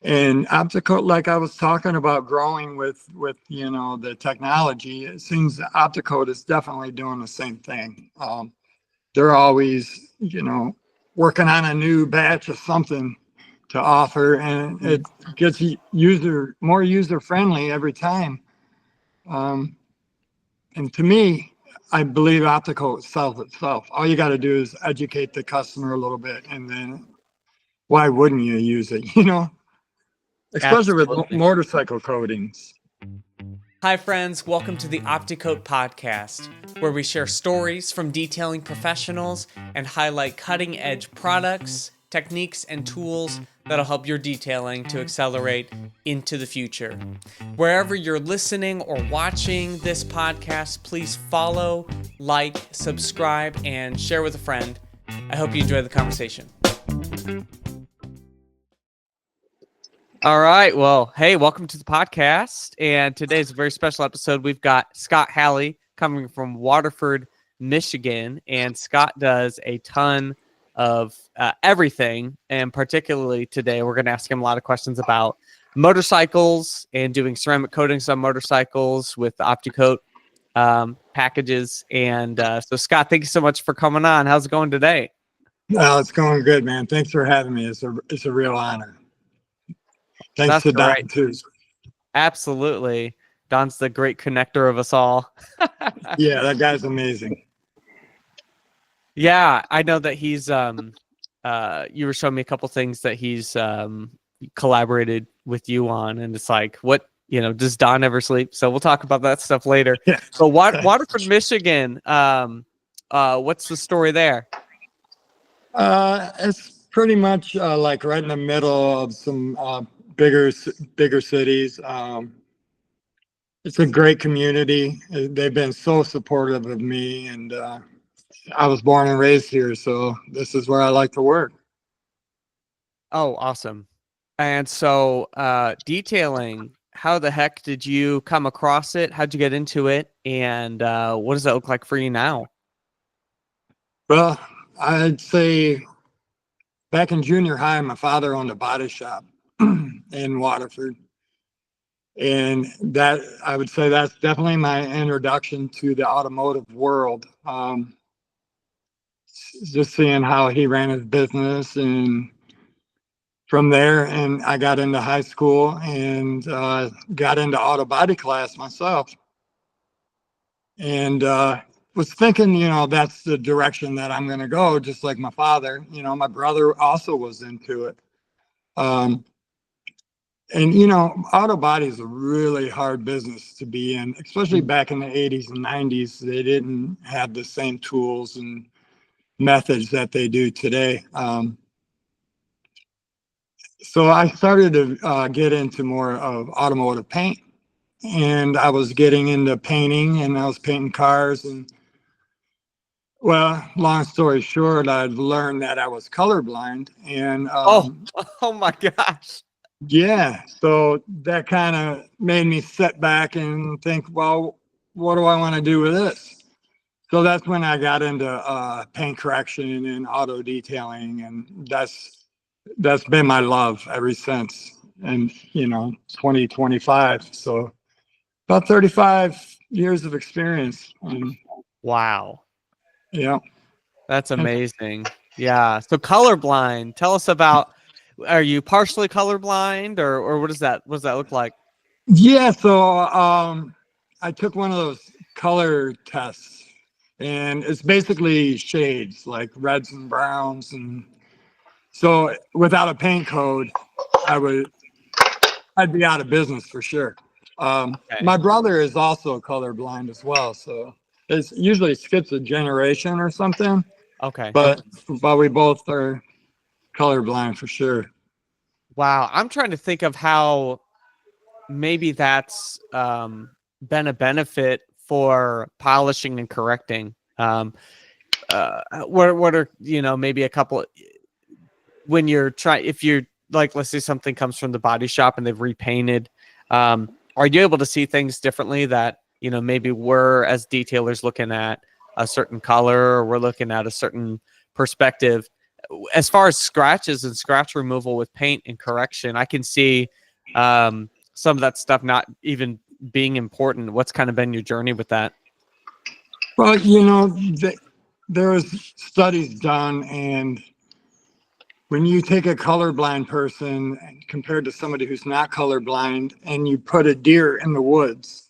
And Opti-Coat, like I was talking about growing with the technology, it seems that Opti-Coat is definitely doing the same thing. They're always, working on a new batch of something to offer, and it gets more user friendly every time. And to me, I believe Opti-Coat sells itself. All you got to do is educate the customer a little bit, and then why wouldn't you use it? Especially with Absolutely. motorcycle coatings. Hi, friends. Welcome to the Opti-Coat Podcast, where we share stories from detailing professionals and highlight cutting-edge products, techniques, and tools that'll help your detailing to accelerate into the future. Wherever you're listening or watching this podcast, please follow, like, subscribe, and share with a friend. I hope you enjoy the conversation. All right. Well, hey, welcome to the podcast. And today's a very special episode. We've got Scott Halley coming from Waterford, Michigan. And Scott does a ton of everything. And particularly today, we're going to ask him a lot of questions about motorcycles and doing ceramic coatings on motorcycles with the Opti-Coat packages. And so, Scott, thank you so much for coming on. How's it going today? It's going good, man. Thanks for having me. It's a real honor. Thanks to Don, too. Absolutely. Don's the great connector of us all. Yeah, that guy's amazing. Yeah, I know that he's you were showing me a couple things that he's collaborated with you on, and it's like, what, does Don ever sleep? So we'll talk about that stuff later. Yeah. So Waterford, Michigan, what's the story there? It's pretty much like right in the middle of some bigger cities. It's a great community. They've been so supportive of me, and I was born and raised here, so this is where I like to work. Oh, awesome. And so detailing, how the heck did you come across it? How'd you get into it? And what does that look like for you now? Well, I'd say back in junior high, my father owned a body shop in Waterford. And that, I would say, that's definitely my introduction to the automotive world. Just seeing how he ran his business, and from there, and I got into high school and got into auto body class myself, and was thinking, that's the direction that I'm going to go, just like my father. My brother also was into it. And, auto body is a really hard business to be in, especially back in the 80s and 90s. They didn't have the same tools and methods that they do today. So I started to get into more of automotive paint, and I was getting into painting, and I was painting cars. And, well, long story short, I'd learned that I was colorblind. And oh my gosh. Yeah, so that kind of made me sit back and think, well, what do I want to do with this? So that's when I got into paint correction and auto detailing, and that's been my love ever since. And 2025, so about 35 years of experience. Wow. Yeah, that's amazing. Yeah. So colorblind, tell us about. Are you partially colorblind, or what does that look like? Yeah, so I took one of those color tests, and it's basically shades like reds and browns, and so without a paint code, I'd be out of business for sure. Okay. My brother is also colorblind as well, so it usually skips a generation or something. Okay, but we both are colorblind for sure. Wow, I'm trying to think of how maybe that's been a benefit for polishing and correcting. What are maybe a couple when you're trying, if you're like, let's say something comes from the body shop and they've repainted, are you able to see things differently that maybe we're as detailers looking at a certain color, or we're looking at a certain perspective? as far as scratches and scratch removal with paint and correction, I can see some of that stuff not even being important. What's kind of been your journey with that? Well, there was studies done, and when you take a colorblind person compared to somebody who's not colorblind and you put a deer in the woods,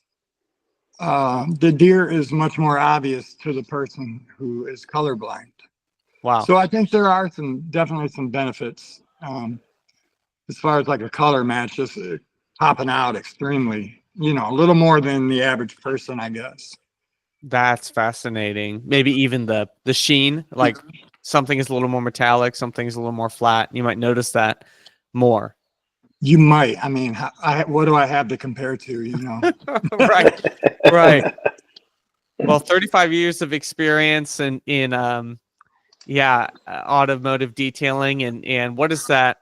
the deer is much more obvious to the person who is colorblind. Wow. So I think there are definitely some benefits as far as like a color match, just popping out extremely, a little more than the average person, I guess. That's fascinating. Maybe even the sheen, like something is a little more metallic, something is a little more flat. You might notice that more. You might. I mean, what do I have to compare to, Right. Well, 35 years of experience in automotive detailing, and what has that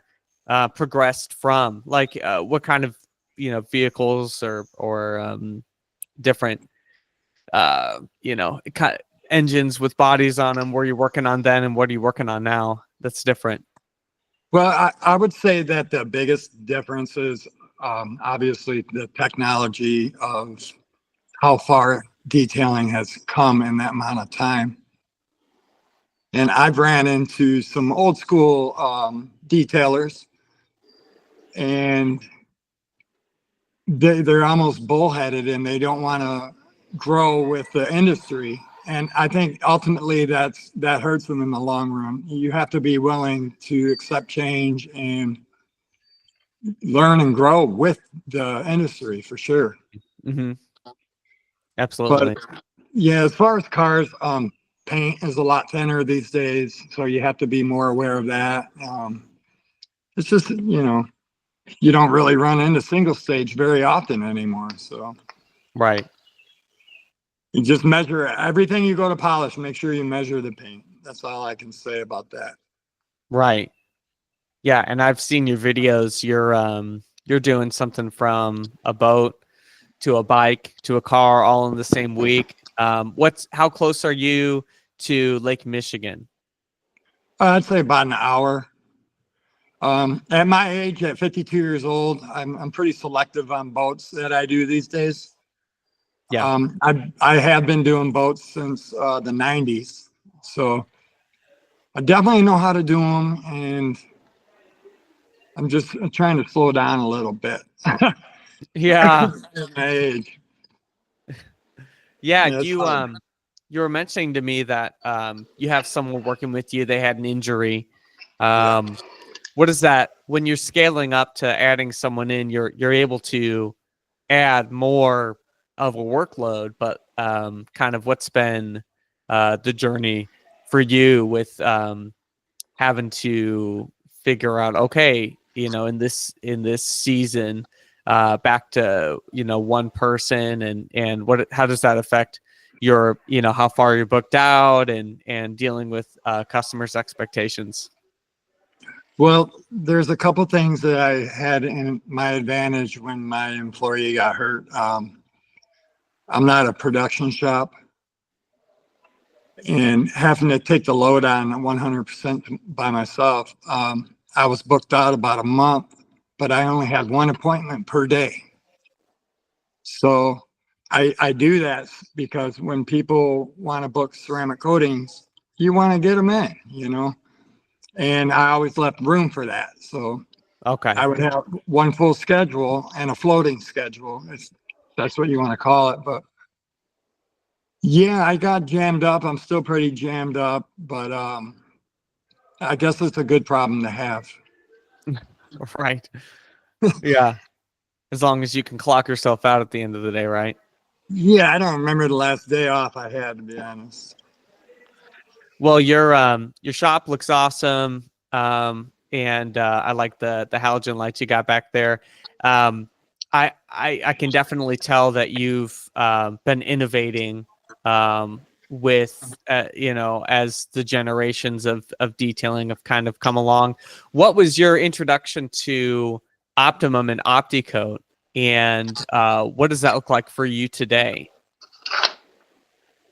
progressed from? Like, what kind of vehicles or different engines with bodies on them were you working on then, and what are you working on now that's different? Well, I would say that the biggest difference is obviously the technology of how far detailing has come in that amount of time. And I've ran into some old school detailers, and they're almost bullheaded, and they don't want to grow with the industry. And I think ultimately that hurts them in the long run. You have to be willing to accept change and learn and grow with the industry for sure. Mm-hmm. Absolutely. But yeah, as far as cars, paint is a lot thinner these days, so you have to be more aware of that. It's just, you don't really run into single stage very often anymore. So right. you just measure everything you go to polish, make sure you measure the paint. That's all I can say about that. Right. Yeah, and I've seen your videos. You're doing something from a boat to a bike to a car all in the same week. How close are you to Lake Michigan? I'd say about an hour. At my age, at 52 years old, I'm pretty selective on boats that I do these days. Yeah. I have been doing boats since the 90s, so I definitely know how to do them, and I'm just trying to slow down a little bit. Yeah. At my age. Yeah. Yeah, You were mentioning to me that you have someone working with you. They had an injury. yeah. What is that when you're scaling up to adding someone in? You're able to add more of a workload, but kind of what's been the journey for you with having to figure out, okay, in this season, back to one person, and how does that affect your how far you're booked out and dealing with customers' expectations? Well, there's a couple things that I had in my advantage when my employee got hurt. I'm not a production shop, and having to take the load on 100% by myself. I was booked out about a month, but I only had one appointment per day. So I do that because when people want to book ceramic coatings, you want to get them in, and I always left room for that. So Okay. I would have one full schedule and a floating schedule. That's what you want to call it. But yeah, I got jammed up. I'm still pretty jammed up, but I guess it's a good problem to have. Right. Yeah. As long as you can clock yourself out at the end of the day, right? Yeah, I don't remember the last day off I had, to be honest. Well, your shop looks awesome, and I like the halogen lights you got back there. I can definitely tell that you've been innovating with as the generations of detailing have kind of come along. What was your introduction to Optimum and Opti-Coat, and what does that look like for you today?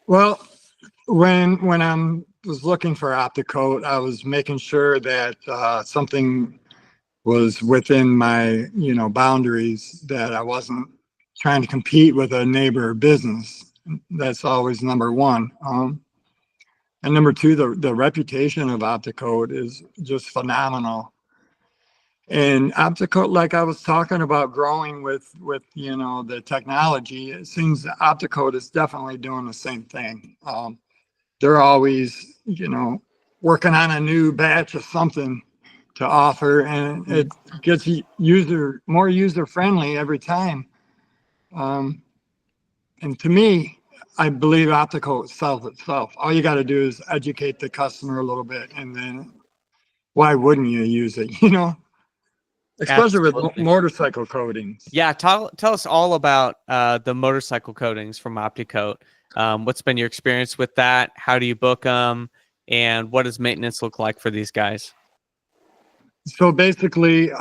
Well, when was looking for Opti-Coat, I was making sure that something was within my, boundaries, that I wasn't trying to compete with a neighbor business. That's always number one. And number two, the reputation of Opti-Coat is just phenomenal. And Opti-Coat, like I was talking about growing with the technology, it seems Opti-Coat is definitely doing the same thing. They're always, working on a new batch of something to offer, and it gets more user friendly every time. And to me, I believe Opti-Coat sells itself. All you got to do is educate the customer a little bit, and then why wouldn't you use it? Especially with Absolutely. motorcycle coatings. Yeah, tell us all about the motorcycle coatings from Opti-Coat. What's been your experience with that? How do you book them? And what does maintenance look like for these guys? So basically,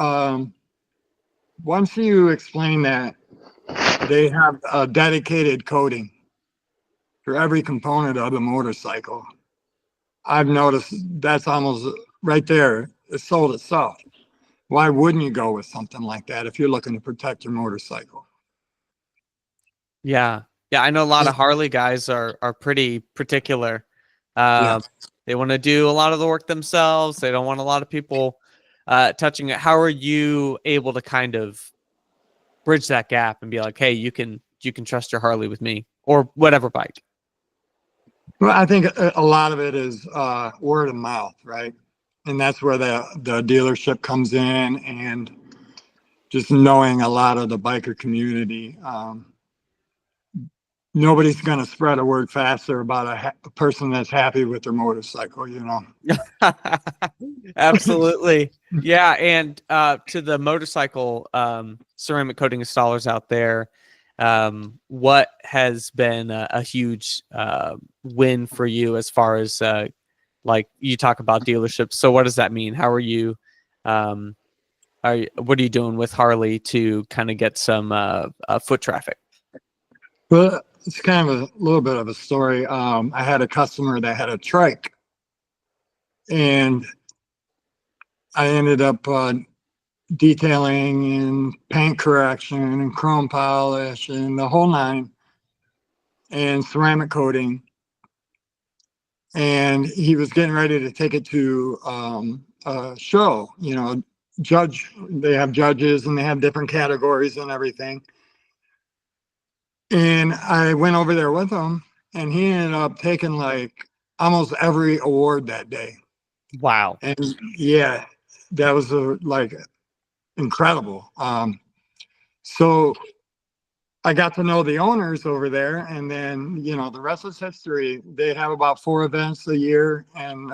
once you explain that, they have a dedicated coating for every component of the motorcycle. I've noticed that's almost right there. It sold itself. Why wouldn't you go with something like that if you're looking to protect your motorcycle? Yeah. Yeah, I know a lot of Harley guys are pretty particular. They want to do a lot of the work themselves. They don't want a lot of people touching it. How are you able to kind of bridge that gap and be like, hey, you can trust your Harley with me, or whatever bike? Well, I think a lot of it is word of mouth, right? And that's where the dealership comes in, and just knowing a lot of the biker community. Nobody's going to spread a word faster about a person that's happy with their motorcycle, Absolutely. Yeah. And to the motorcycle ceramic coating installers out there, what has been a huge win for you as far as like you talk about dealerships? So what does that mean? How are you what are you doing with Harley to kind of get some foot traffic? Well, it's kind of a little bit of a story. I had a customer that had a trike, and I ended up detailing and paint correction and chrome polish and the whole nine, and ceramic coating. And he was getting ready to take it to a show, they have judges and they have different categories and everything. And I went over there with him, and he ended up taking like almost every award that day. Wow. And yeah, that was like incredible. So I got to know the owners over there, and then, the rest is history. They have about 4 events a year, and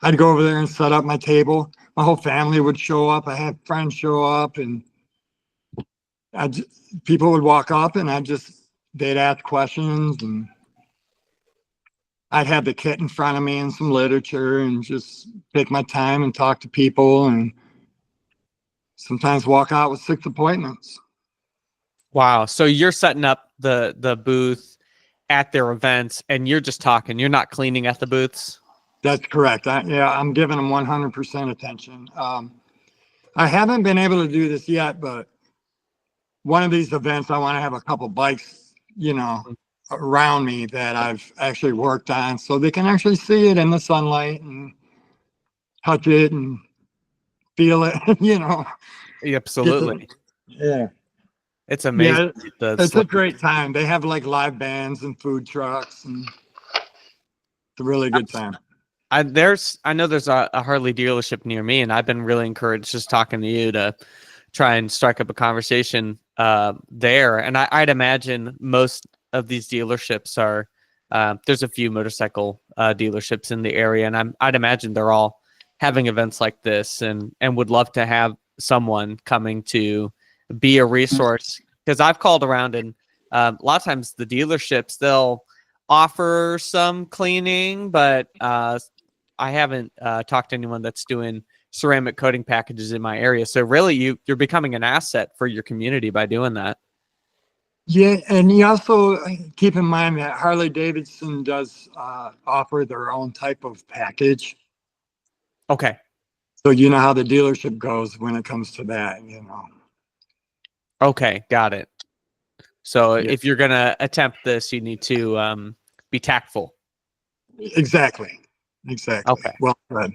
I'd go over there and set up my table. My whole family would show up. I had friends show up, and people would walk up, and they'd ask questions, and I'd have the kit in front of me and some literature, and just take my time and talk to people, and sometimes walk out with 6 appointments. Wow. So you're setting up the booth at their events, and you're just talking. You're not cleaning at the booths? That's correct. I'm giving them 100% attention. I haven't been able to do this yet, but one of these events, I want to have a couple bikes, around me that I've actually worked on, so they can actually see it in the sunlight and touch it and feel it, Absolutely. Yeah. It's amazing. Yeah, it's a great time. They have like live bands and food trucks, and it's a really good time. I know there's a Harley dealership near me, and I've been really encouraged just talking to you to try and strike up a conversation there. And I'd imagine most of these dealerships are there's a few motorcycle dealerships in the area, and I'd imagine they're all having events like this, and would love to have someone coming to be a resource, because I've called around, and a lot of times the dealerships, they'll offer some cleaning, but I haven't talked to anyone that's doing ceramic coating packages in my area. So really you're becoming an asset for your community by doing that. Yeah, and you also keep in mind that Harley-Davidson does offer their own type of package. Okay. So you know how the dealership goes when it comes to that, Okay. Got it. So Yeah, if you're going to attempt this, you need to be tactful. exactly. Exactly. Okay. Well said.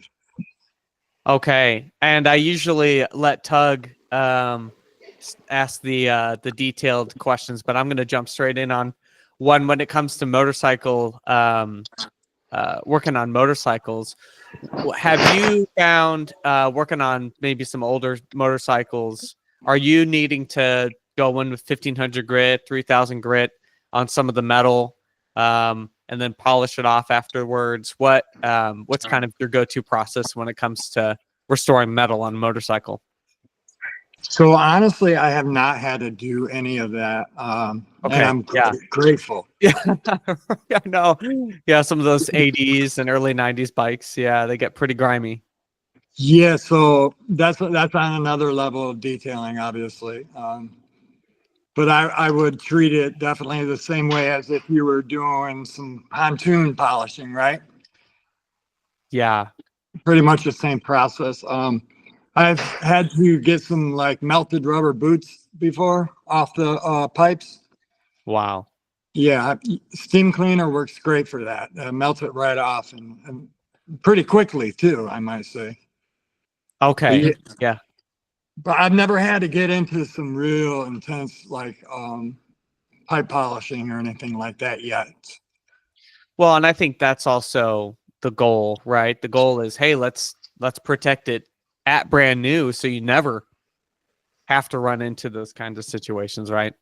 Okay. And I usually let Tug ask the detailed questions, but I'm going to jump straight in on one when it comes to motorcycle, working on motorcycles. Have you found working on maybe some older motorcycles, are you needing to go in with 1500 grit, 3000 grit on some of the metal, and then polish it off afterwards? What's kind of your go-to process when it comes to restoring metal on a motorcycle? So honestly, I have not had to do any of that. And Okay. I'm Yeah. grateful. Yeah. Yeah. No. Yeah. Some of those 80s and early 90s bikes. Yeah. They get pretty grimy. Yeah, so that's on another level of detailing, obviously. But I would treat it definitely the same way as if you were doing some pontoon polishing, right? Yeah. Pretty much the same process. I've had to get some like melted rubber boots before off the pipes. Wow. Yeah, steam cleaner works great for that. Melts it right off and pretty quickly too, I might say. But Okay. yeah, Yeah. but I've never had to get into some real intense like pipe polishing or anything like that yet. Well, and I think that's also the goal, right? The goal is, hey, let's protect it at brand new, so you never have to run into those kinds of situations, right?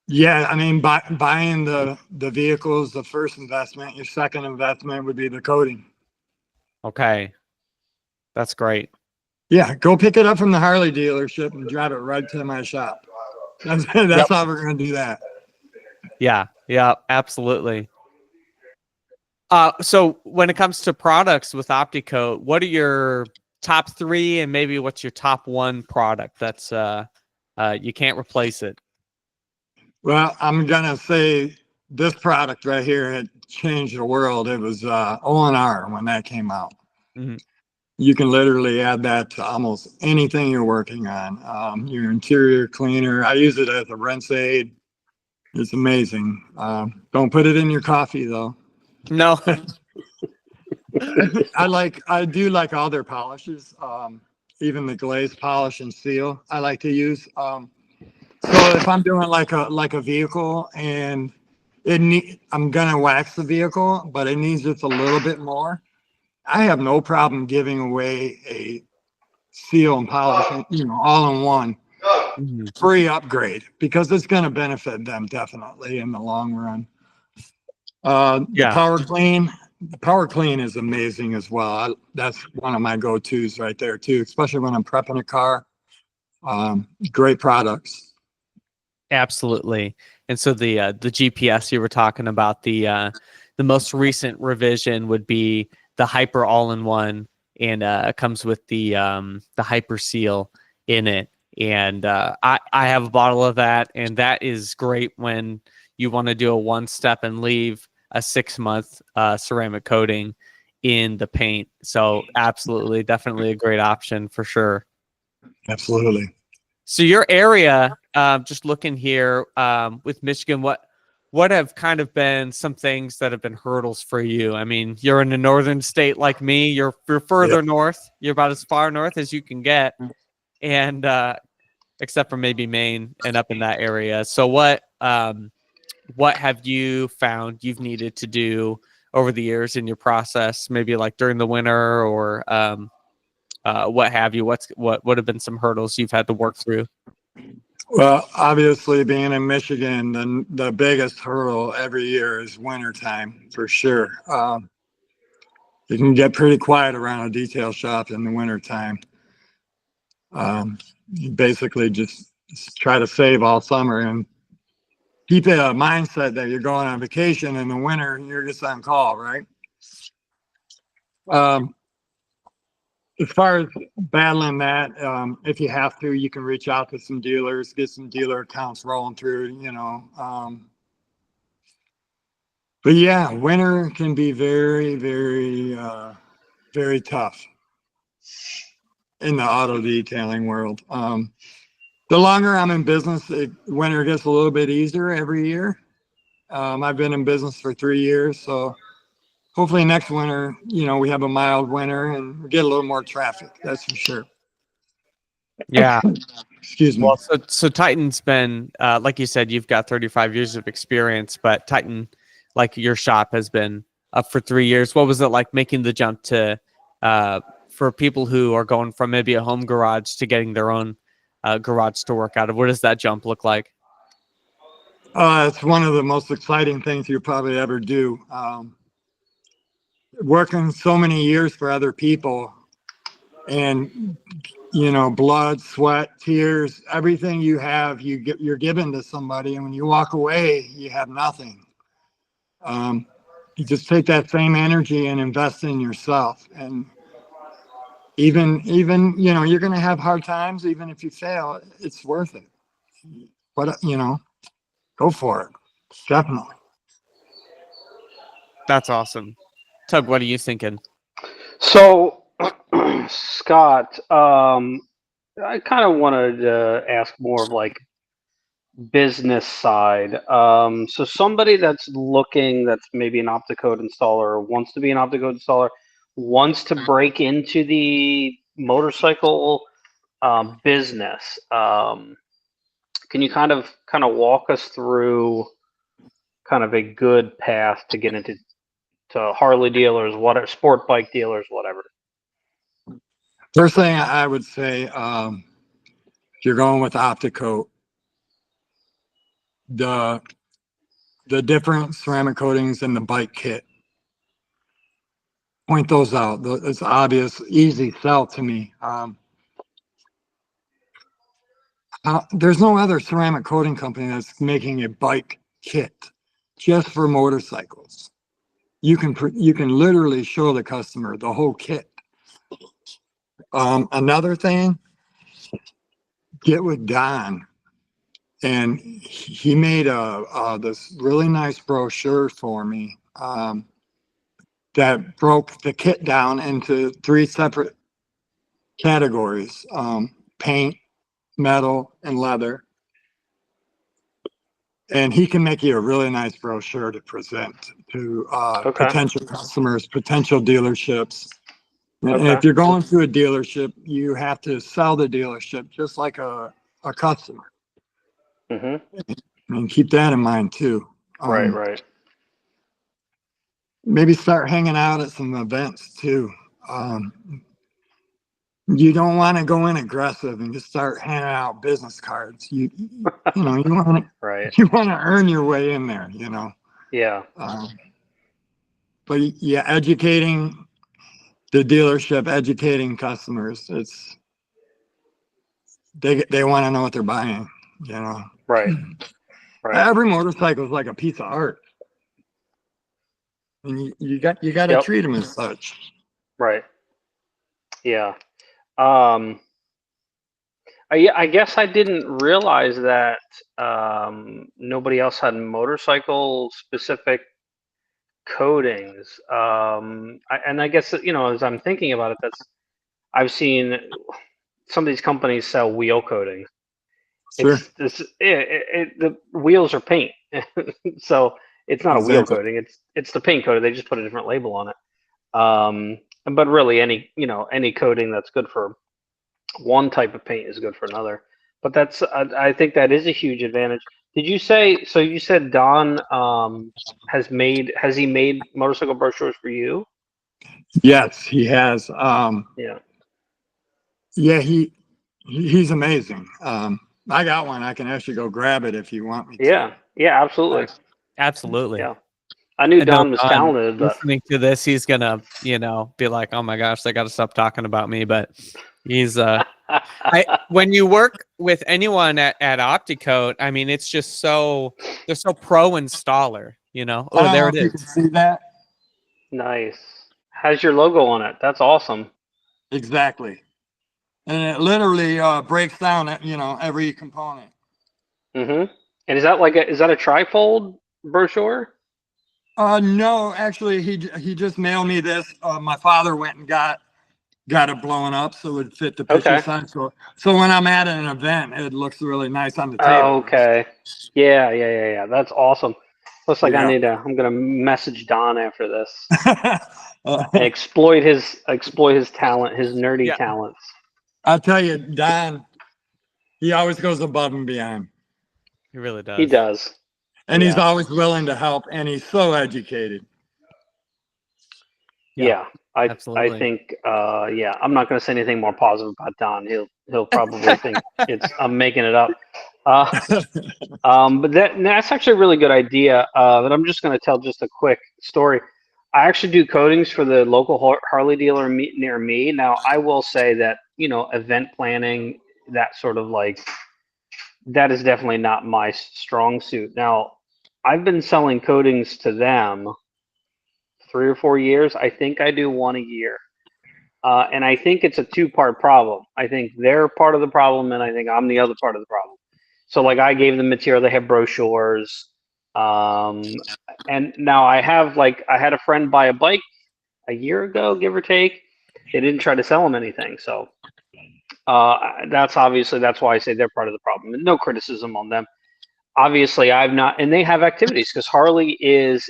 Yeah, I mean, buying the vehicle is the first investment. Your second investment would be the coating. Okay, that's great. Yeah, go pick it up from the Harley dealership and drive it right to my shop. That's Yep. how we're gonna do that. Yeah, yeah, absolutely. So when it comes to products with Opti-Coat, what are your top three, and maybe what's your top one product that's you can't replace it? Well, I'm gonna say this product right here, it changed the world. It was O&R when that came out. Mhm. You can literally add that to almost anything you're working on. Your interior cleaner. I use it as a rinse aid. It's amazing. Don't put it in your coffee though. No. I do like all their polishes. Even the glaze polish and seal I like to use. So if I'm doing like a vehicle and I'm gonna wax the vehicle, but it needs just a little bit more, I have no problem giving away a seal and polish, all in one Mhm. free upgrade because it's going to benefit them definitely in the long run. The Yeah. power clean is amazing as well. That's one of my go-tos right there too, especially when I'm prepping a car. Great products. Absolutely. And so the GPS you were talking about, the most recent revision would be the Hyper All-in-One, and it comes with the Hyper Seal in it. And I have a bottle of that, and that is great when you want to do a one step and leave a 6-month ceramic coating in the paint. So absolutely, definitely a great option for sure. Absolutely. So your area, just looking here with Michigan, what have kind of been some things that have been hurdles for you? I mean, you're in a northern state like me. You're further Yep. north. You're about as far north as you can get, and except for maybe Maine and up in that area. So what have you found you've needed to do over the years in your process? Maybe like during the winter or what have you? What would have been some hurdles you've had to work through? Well, obviously being in Michigan, the biggest hurdle every year is wintertime for sure. You can get pretty quiet around a detail shop in the wintertime. You basically just try to save all summer and keep a mindset that you're going on vacation in the winter and you're just on call, right? Um, as far as battling that, if you have to, you can reach out to some dealers, get some dealer accounts rolling through, but yeah, winter can be very, very, very tough in the auto detailing world. The longer I'm in business, winter gets a little bit easier every year. I've been in business for 3 years, so hopefully next winter, we have a mild winter and we get a little more traffic. That's for sure. Yeah. Excuse me. Well, so Titan's been, like you said, you've got 35 years of experience, but Titan, like your shop, has been up for 3 years. What was it like making the jump to, for people who are going from maybe a home garage to getting their own garage to work out of? What does that jump look like? It's one of the most exciting things you'll probably ever do. Working so many years for other people and, blood, sweat, tears, everything you have, you're given to somebody. And when you walk away, you have nothing. You just take that same energy and invest in yourself. And even, you're going to have hard times. Even if you fail, it's worth it. But, go for it. Definitely. That's awesome. Tug, what are you thinking? So, Scott, I kind of wanted to ask more of like business side. So somebody that's maybe an Opti-Coat installer, or wants to be an Opti-Coat installer, wants to break into the motorcycle business. Can you kind of walk us through kind of a good path to get into Harley dealers, whatever, sport bike dealers, whatever? First thing I would say, if you're going with Opti-Coat, the different ceramic coatings in the bike kit, point those out. It's obvious, easy sell to me. There's no other ceramic coating company that's making a bike kit just for motorcycles. You can literally show the customer the whole kit. Another thing, get with Don, and he made this really nice brochure for me that broke the kit down into 3 separate categories: paint, metal, and leather. And he can make you a really nice brochure to present to potential customers, potential dealerships. And if you're going to a dealership, you have to sell the dealership just like a customer. Mm-hmm. And keep that in mind too. Right. Maybe start hanging out at some events too. You don't want to go in aggressive and just start handing out business cards. You want to you want to earn your way in there. Yeah. But yeah, educating the dealership, educating customers. They want to know what they're buying. Right. Every motorcycle is like a piece of art, and you got to treat them as such. Right. Yeah. I guess I didn't realize that nobody else had motorcycle specific coatings. And I guess as I'm thinking about it, I've seen some of these companies sell wheel coatings. Sure. The wheels are paint, so it's not a wheel coating. It's the paint coating. They just put a different label on it. But really, any coating that's good for one type of paint is good for another. But I think that is a huge advantage. Did you say? So you said Don has he made motorcycle brochures for you? Yes, he has. Yeah, he's amazing. I got one. I can actually go grab it if you want me to. Yeah, absolutely. Absolutely. Yeah. I knew Don was talented, but listening to this, he's gonna, be like, "Oh my gosh, they got to stop talking about me." But he's when you work with anyone at Opti-Coat, I mean, it's just they're so pro installer. Oh, there it is. You can see that. Nice. Has your logo on it? That's awesome. Exactly. And it literally breaks down, every component. Mm-hmm. And is that a trifold brochure? No, actually, he just mailed me this. My father went and got it blown up so it would fit the picture Okay. size. So when I'm at an event, it looks really nice on the table. Okay. Yeah. That's awesome. Looks like Yeah. I'm gonna message Don after this Uh, and exploit his talent, his nerdy Yeah, talents. I'll tell you, Don, he always goes above and beyond. he really He does. does. And he's Yeah. always willing to help, and he's so educated. Yeah. I Absolutely. think yeah, I'm not gonna say anything more positive about Don. He'll probably think I'm making it up. Uh, but that's actually a really good idea. But I'm just gonna tell just a quick story. I actually do coatings for the local Harley dealer near me. Now, I will say that, event planning, that sort of that is definitely not my strong suit. Now, I've been selling coatings to them 3 or 4 years. I think I do one a year. And I think it's a two-part problem. I think they're part of the problem, and I think I'm the other part of the problem. So, like, I gave them material. They have brochures. And now I had a friend buy a bike a year ago, give or take. They didn't try to sell them anything. So that's why I say they're part of the problem. And no criticism on them. Obviously, I've not, and they have activities because Harley is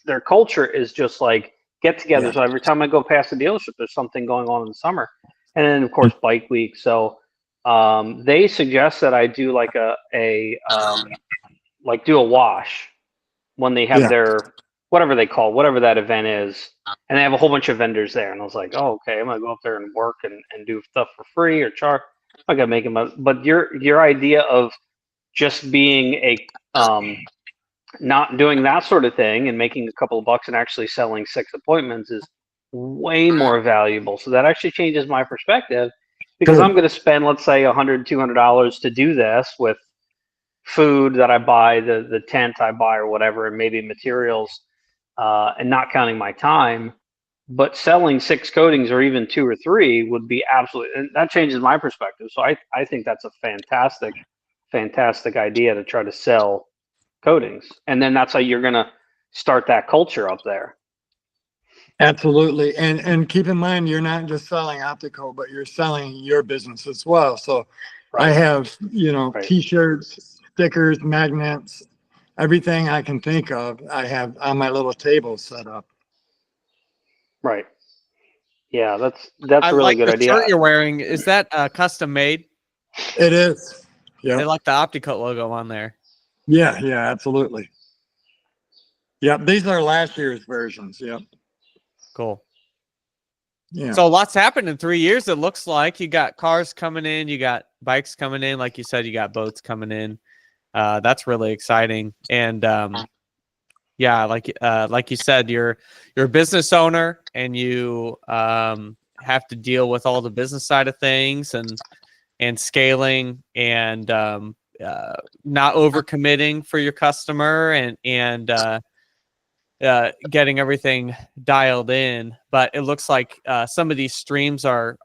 their culture is just like get together. Yeah. So every time I go past the dealership, there's something going on in the summer. And then, of course, Bike Week. So they suggest that I do do a wash when they have Yeah. their whatever that event is, and they have a whole bunch of vendors there. And I was like, oh, okay, I'm gonna go up there and work and do stuff for free or charge. I gotta make them up. But your idea of just being not doing that sort of thing and making a couple of bucks and actually selling 6 appointments is way more valuable. So that actually changes my perspective because I'm Good. going to spend, let's say, $100, $200 to do this with food that I buy, the tent I buy or whatever, and maybe materials, and not counting my time. But selling 6 coatings or even 2 or 3 would be absolutely, and that changes my perspective. So I think that's a fantastic idea to try to sell coatings. And then that's how you're going to start that culture up there. Absolutely. And keep in mind, you're not just selling Opti-Coat, but you're selling your business as well. So I Right. have, Right. T-shirts, stickers, magnets, everything I can think of, I have on my little table set up. Right. Yeah, that's I a really like good the idea. shirt you're wearing. Is that custom made? It is. They Yeah. like the Opti-Coat logo on there. Yeah. Absolutely. Yep. These are last year's versions. Yep. Cool. Yeah. So lots happened in 3 years. It looks like you got cars coming in, you got bikes coming in, like you said, you got boats coming in. That's really exciting. And yeah, like you said, you're a business owner, and you have to deal with all the business side of things and scaling and not overcommitting for your customer and getting everything dialed in. But it looks like some of these streams are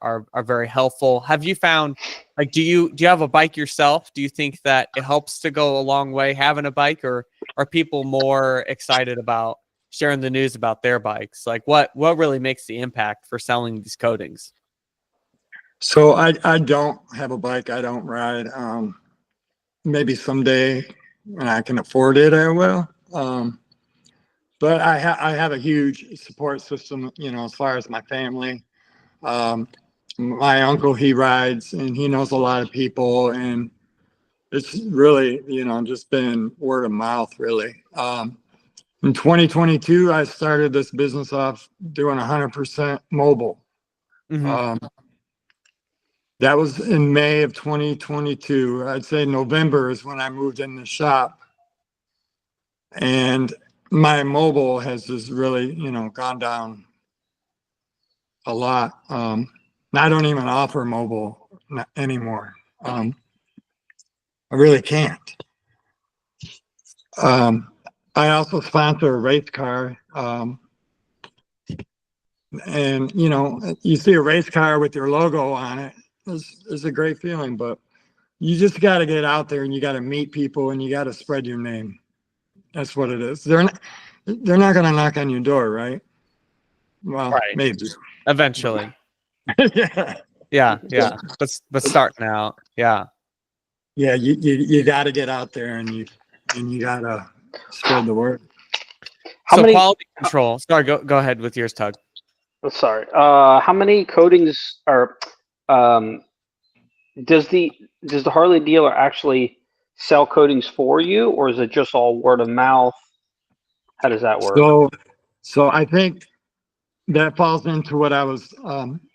very helpful. Have you found, like, do you have a bike yourself? Do you think that it helps to go a long way having a bike, or are people more excited about sharing the news about their bikes? Like, what really makes the impact for selling these coatings? So I don't have a bike. I don't ride. Maybe someday when I can afford it, I will. But I have a huge support system, as far as my family. My uncle, he rides and he knows a lot of people, and it's really, just been word of mouth, really. In 2022, I started this business off doing 100% mobile. Mm-hmm. That was in May of 2022. I'd say November is when I moved in the shop. And my mobile has just really, gone down a lot. I don't even offer mobile anymore. I really can't. I also sponsor a race car And, you know, you see a race car with your logo on it, it's a great feeling, but you just got to get out there and you got to meet people and you got to spread your name. That's what it is. They're not going to knock on your door, right? Well, Right. maybe. Eventually. Yeah. Yeah. But starting out. Yeah. Yeah, you got to get out there and you got to spread the word. How So many? quality control. Sorry, go ahead with yours, Tug. Sorry. How many coatings are? Does the Harley dealer actually sell coatings for you, or is it just all word of mouth? How does that work? So I think that falls into what I was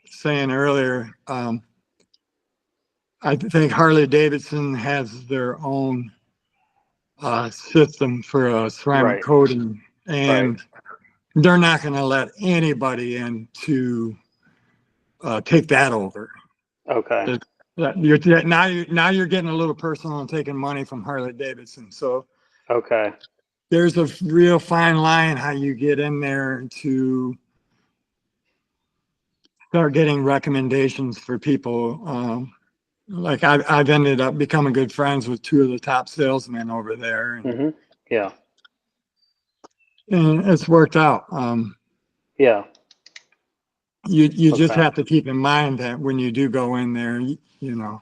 saying earlier. I think Harley-Davidson has their own system for a ceramic Right. coating, and Right. they're not going to let anybody in to take that over. Okay. Now you're getting a little personal and taking money from Harley-Davidson. So Okay. there's a real fine line how you get in there to start getting recommendations for people. Like I've ended up becoming good friends with two of the top salesmen over there, and, Yeah. and it's worked out. Yeah. You just Okay. have to keep in mind that when you do go in there, you know,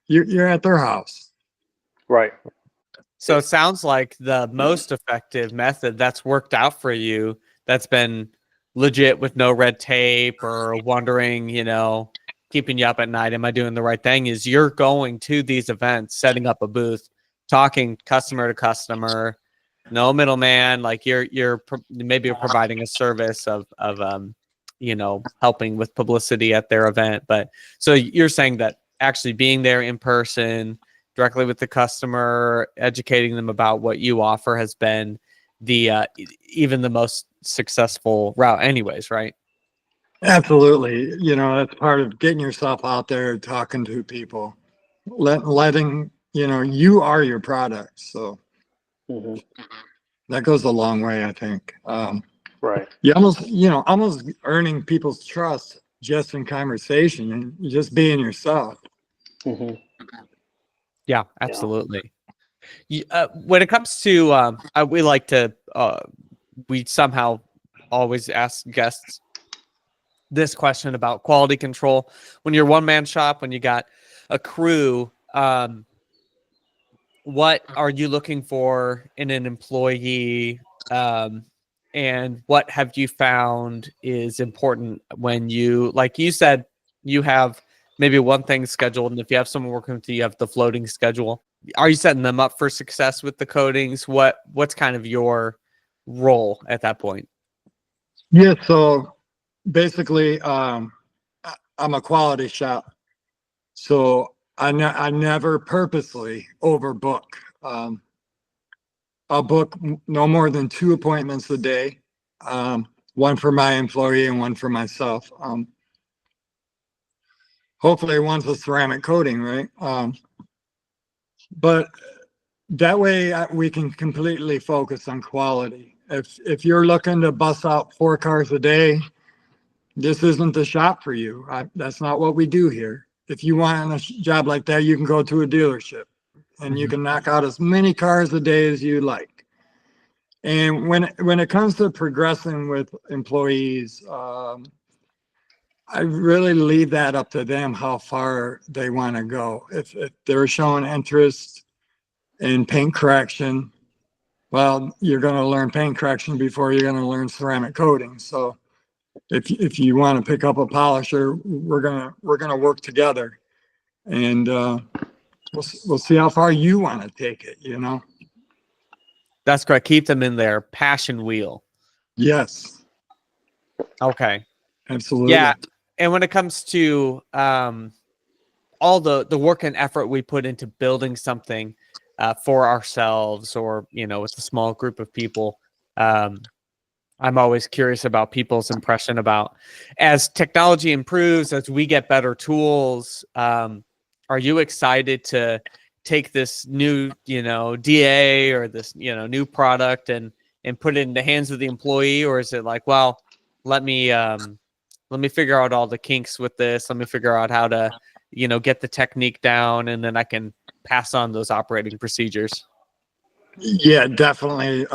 you're at their house. Right. So it sounds like the most effective method that's worked out for you, that's been legit with no red tape or wondering, keeping you up at night, am I doing the right thing? Is you're going to these events, setting up a booth, talking customer to customer, no middleman. Like maybe you're providing a service of helping with publicity at their event. But so you're saying that actually being there in person, directly with the customer, educating them about what you offer has been the even the most successful route anyways, right? Absolutely. You know, that's part of getting yourself out there, talking to people, letting, you know, you are your product. So hmm that goes a long way, I think. Right. You almost earning people's trust just in conversation and just being yourself. hmm Yeah, absolutely. When it comes to, we somehow always ask guests this question about quality control. When you're one man shop, when you got a crew, what are you looking for in an employee? And what have you found is important when you, like you said, you have maybe one thing scheduled, and if you have someone working with you, you have the floating schedule. Are you setting them up for success with the coatings? What's kind of your role at that point? Yeah. So basically, I'm a quality shop. So I never purposely overbook. I'll book no more than 2 appointments a day, one for my employee and one for myself. Hopefully one's a ceramic coating, right? But that way we can completely focus on quality. If you're looking to bust out 4 cars a day, this isn't the shop for you. That's not what we do here. If you want a job like that, you can go to a dealership and you can knock out as many cars a day as you like. And when it comes to progressing with employees, I really leave that up to them how far they want to go. If they're showing interest in paint correction, well, you're going to learn paint correction before you're going to learn ceramic coating. So if you want to pick up a polisher, we're gonna work together, and we'll see how far you want to take it. You know. That's correct. Keep them in their passion wheel. Yes. Okay. Absolutely. Yeah. And when it comes to all the work and effort we put into building something for ourselves, or with a small group of people, I'm always curious about people's impression about, as technology improves, as we get better tools. Are you excited to take this new, DA or this, new product and put it in the hands of the employee? Or is it like, well, let me let me figure out all the kinks with this. Let me figure out how to, get the technique down, and then I can pass on those operating procedures. Yeah, definitely.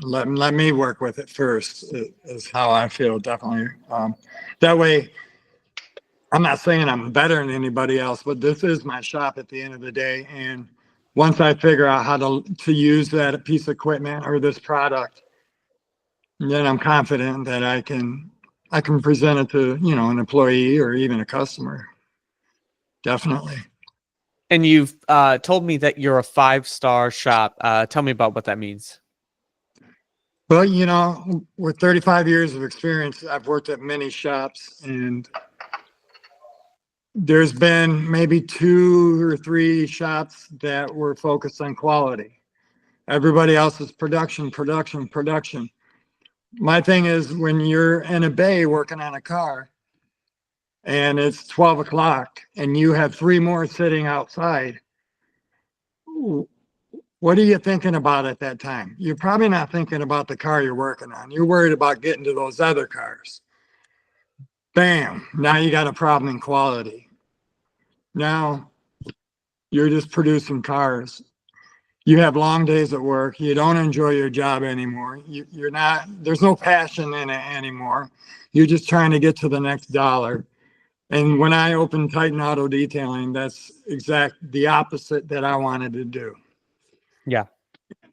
Let me work with it first is how I feel. Definitely. That way, I'm not saying I'm better than anybody else, but this is my shop at the end of the day. And once I figure out how to use that piece of equipment or this product, then I'm confident that I can present it to, an employee or even a customer. Definitely. And you've told me that you're a 5-star shop. Tell me about what that means. Well, with 35 years of experience, I've worked at many shops, and there's been maybe 2 or 3 shops that were focused on quality. Everybody else is production, production, production. My thing is, when you're in a bay working on a car and it's 12 o'clock and you have 3 more sitting outside, what are you thinking about at that time? You're probably not thinking about the car you're working on. You're worried about getting to those other cars. Bam, now you got a problem in quality. Now you're just producing cars. You have long days at work. You don't enjoy your job anymore. You're not, there's no passion in it anymore. You're just trying to get to the next dollar. And when I opened Titan Auto Detailing, that's the opposite that I wanted to do. Yeah.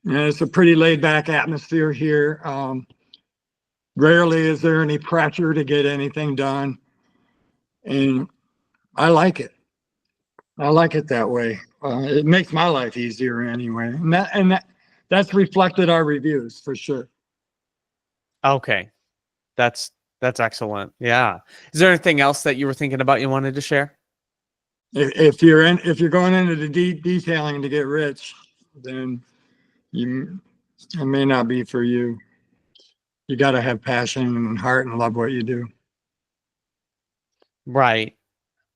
And it's a pretty laid back atmosphere here. Rarely is there any pressure to get anything done. And I like it. I like it that way. It makes my life easier anyway. And that's reflected our reviews for sure. Okay. That's excellent. Yeah. Is there anything else that you were thinking about you wanted to share? If you're going into the detailing to get rich, then it may not be for you. You got to have passion and heart and love what you do. Right.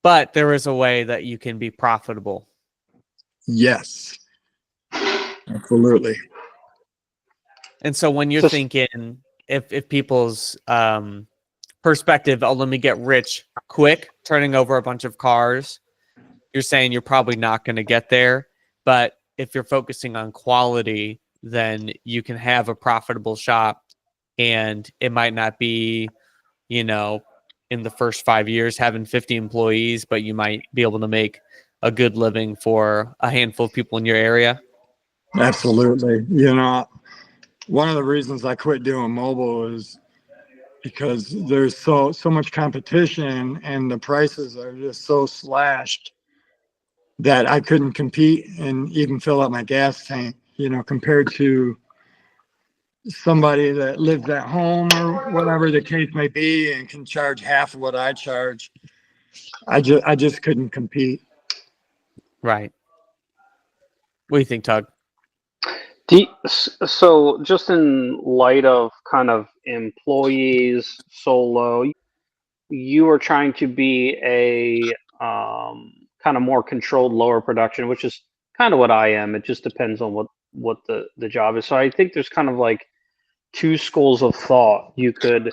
But there is a way that you can be profitable. Yes, absolutely. And so when you're thinking, if people's perspective, oh, let me get rich quick, turning over a bunch of cars, you're saying you're probably not going to get there. But if you're focusing on quality, then you can have a profitable shop, and it might not be, in the first 5 years having 50 employees, but you might be able to make a good living for a handful of people in your area. Absolutely. One of the reasons I quit doing mobile is because there's so much competition and the prices are just so slashed that I couldn't compete and even fill up my gas tank, compared to somebody that lives at home or whatever the case may be and can charge half of what I charge. I just couldn't compete. Right. What do you think, Tug? So just in light of kind of employees solo, you are trying to be a kind of more controlled lower production, which is kind of what I am. It just depends on what the job is. So I think there's kind of like 2 schools of thought. You could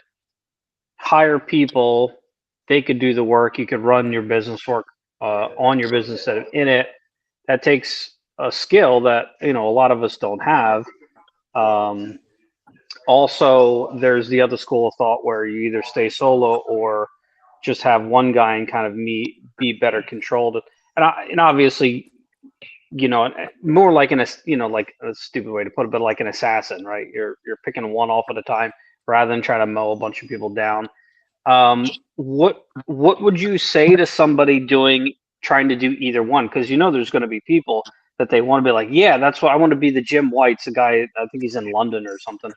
hire people, they could do the work, you could run your business work on your business instead of in it. That takes a skill that a lot of us don't have. Also, there's the other school of thought where you either stay solo or just have one guy and kind of be better controlled. And obviously, more like like a stupid way to put it, but like an assassin, right? You're picking one off at a time rather than trying to mow a bunch of people down. What would you say to somebody trying to do either one? Because there's going to be people that they want to be like, yeah, that's what I want to be. The Jim White's a guy, I think he's in London or something.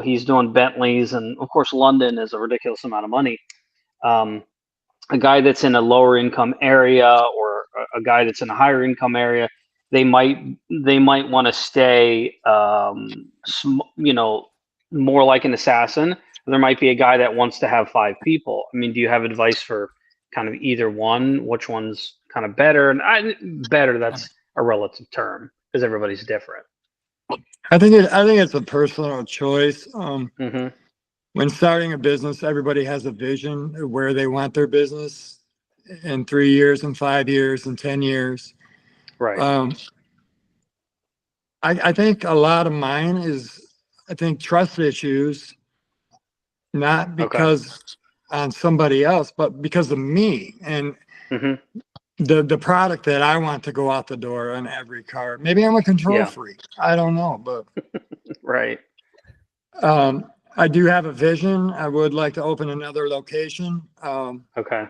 He's doing Bentleys, and of course London is a ridiculous amount of money. A guy that's in a lower income area or a guy that's in a higher income area, they might want to stay more like an assassin. There might be a guy that wants to have 5 people. I mean, do you have advice for kind of either one? Which one's kind of better? And better, that's a relative term because everybody's different. I think it's a personal choice. when starting a business, everybody has a vision of where they want their business in 3 years and 5 years and 10 years. Right. I think a lot of mine is, I think, trust issues, not because on somebody else, but because of me and the product that I want to go out the door on every car. Maybe I'm a control freak. I don't know, but right. I do have a vision. I would like to open another location. Okay.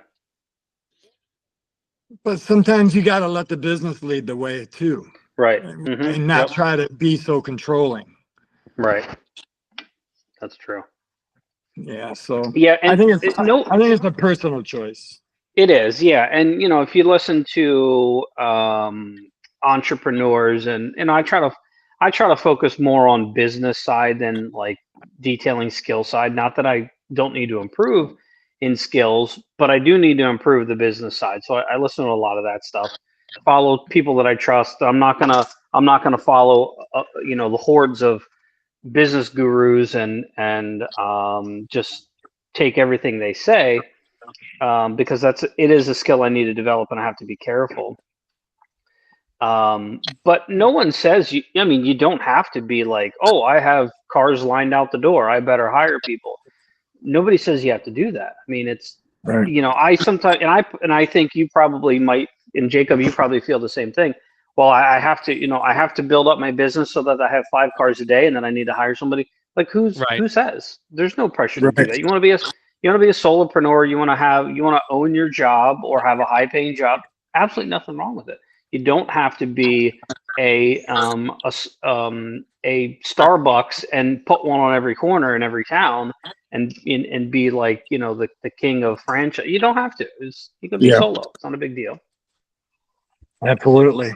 But sometimes you got to let the business lead the way too. Right. And not try to be so controlling. Right. That's true. Yeah. So yeah, and I think it's a personal choice. It is, yeah. And you know, if you listen to entrepreneurs, and I try to focus more on business side than like detailing skill side. Not that I don't need to improve in skills, but I do need to improve the business side. So I listen to a lot of that stuff. Follow people that I trust. I'm not gonna follow the hordes of business gurus and just take everything they say. Because it is a skill I need to develop, and I have to be careful. But no one says you don't have to be like, oh, I have cars lined out the door, I better hire people. Nobody says you have to do that. I mean, it's Right. I sometimes, and I think you probably might, and Jacob, you probably feel the same thing. Well, I have to build up my business so that I have 5 cars a day, and then I need to hire somebody. Like who says? There's no pressure to do that. You want to be a solopreneur. You want to own your job or have a high paying job. Absolutely nothing wrong with it. You don't have to be a Starbucks and put one on every corner in every town and be like, the king of franchise. You don't have to. You can be solo. It's not a big deal. Absolutely.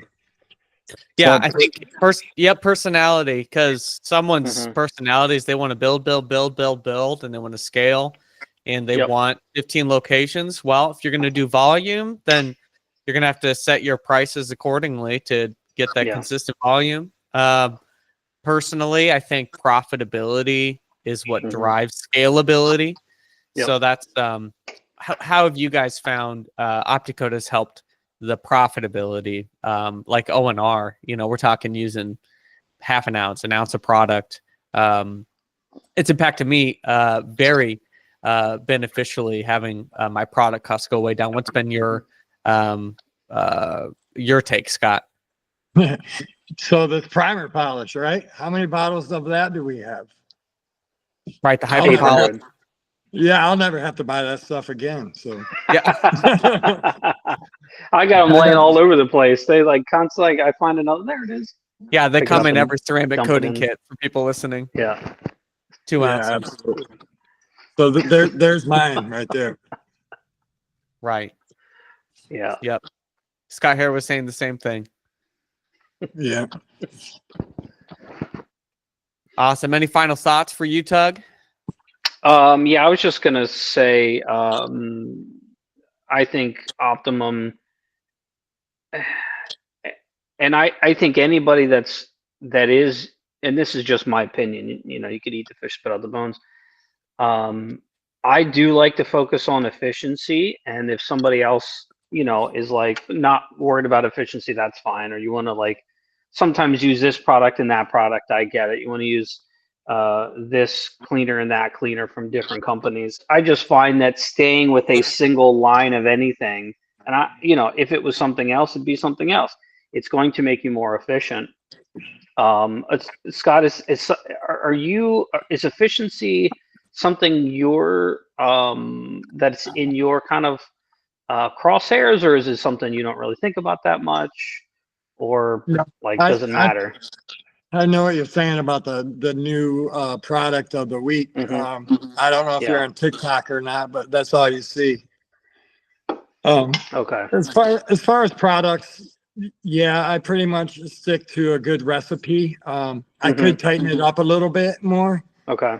Yeah, I think personality, because someone's personalities, they want to build, and they want to scale, and they want 15 locations. Well, if you're going to do volume, then you're going to have to set your prices accordingly to get that consistent volume. Personally, I think profitability is what drives scalability. Yep. So that's how have you guys found Opti-Coat has helped the profitability, like O&R? We're talking using half an ounce of product. It's impacted me very beneficially having my product costs go way down. What's been your take, Scott? So the primer polish, right? How many bottles of that do we have? Right, the hyper polish. Yeah, I'll never have to buy that stuff again. So yeah. I got them laying all over the place. They like constantly. I find another. There it is. Yeah, they come in every ceramic coating kit for people listening. Yeah, 2 ounces. Absolutely. So there's mine right there. Right. Yeah. Yep. Scott Hare was saying the same thing. Yeah. Awesome. Any final thoughts for you, Tug? Yeah, I was just gonna say, I think Optimum, and I think anybody that is, and this is just my opinion, you could eat the fish, spit out the bones. I do like to focus on efficiency, and if somebody else, is like not worried about efficiency, that's fine. Or you want to like sometimes use this product and that product, I get it. You want to use this cleaner and that cleaner from different companies. I just find that staying with a single line of anything, and if it was something else, it'd be something else. It's going to make you more efficient. Scott, is efficiency something that's in your kind of crosshairs, or is it something you don't really think about that much, or doesn't matter? I know what you're saying about the new product of the week. I don't know if you're on TikTok or not, but that's all you see. Okay. As far as products, I pretty much stick to a good recipe. I could tighten it up a little bit more. Okay.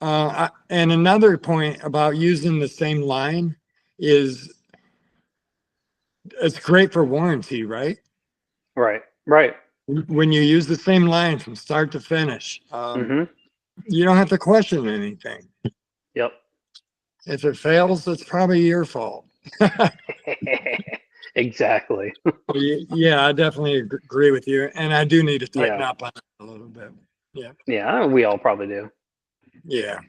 And another point about using the same line is it's great for warranty, right? Right. When you use the same line from start to finish. you don't have to question anything. Yep. If it fails, it's probably your fault. Exactly. Yeah, I definitely agree with you. And I do need to tighten Yeah. up on it a little bit. Yeah. Yeah, we all probably do. Yeah.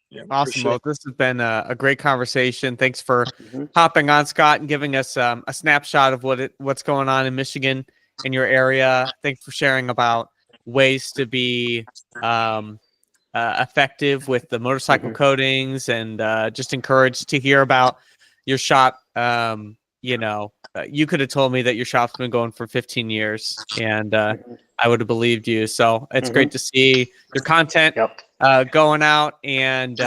Yeah. for Awesome. sure. Well, this has been a great conversation. Thanks for Mhm. hopping on, Scott, and giving us a snapshot of what's going on in Michigan in your area. Thanks for sharing about ways to be effective with the motorcycle Mhm. coatings, and just encouraged to hear about your shop. You could have told me that your shop's been going for 15 years, and Mhm. I would have believed you. So it's Mhm. great to see your content Yep. going out, and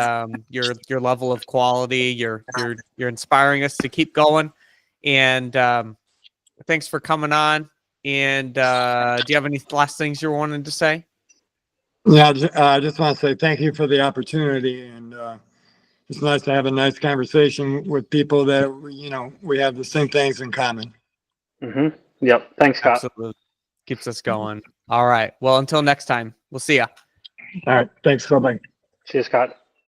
your level of quality. You're inspiring us to keep going, and thanks for coming on. And do you have any last things you're wanting to say? Yeah. I just want to say thank you for the opportunity. And it's nice to have a nice conversation with people that, we have the same things in common. Mhm. Yep. Thanks, Scott. Absolutely. Keeps us going. All right. Well, until next time, we'll see ya. All right. Thanks. Bye-bye. See you, Scott.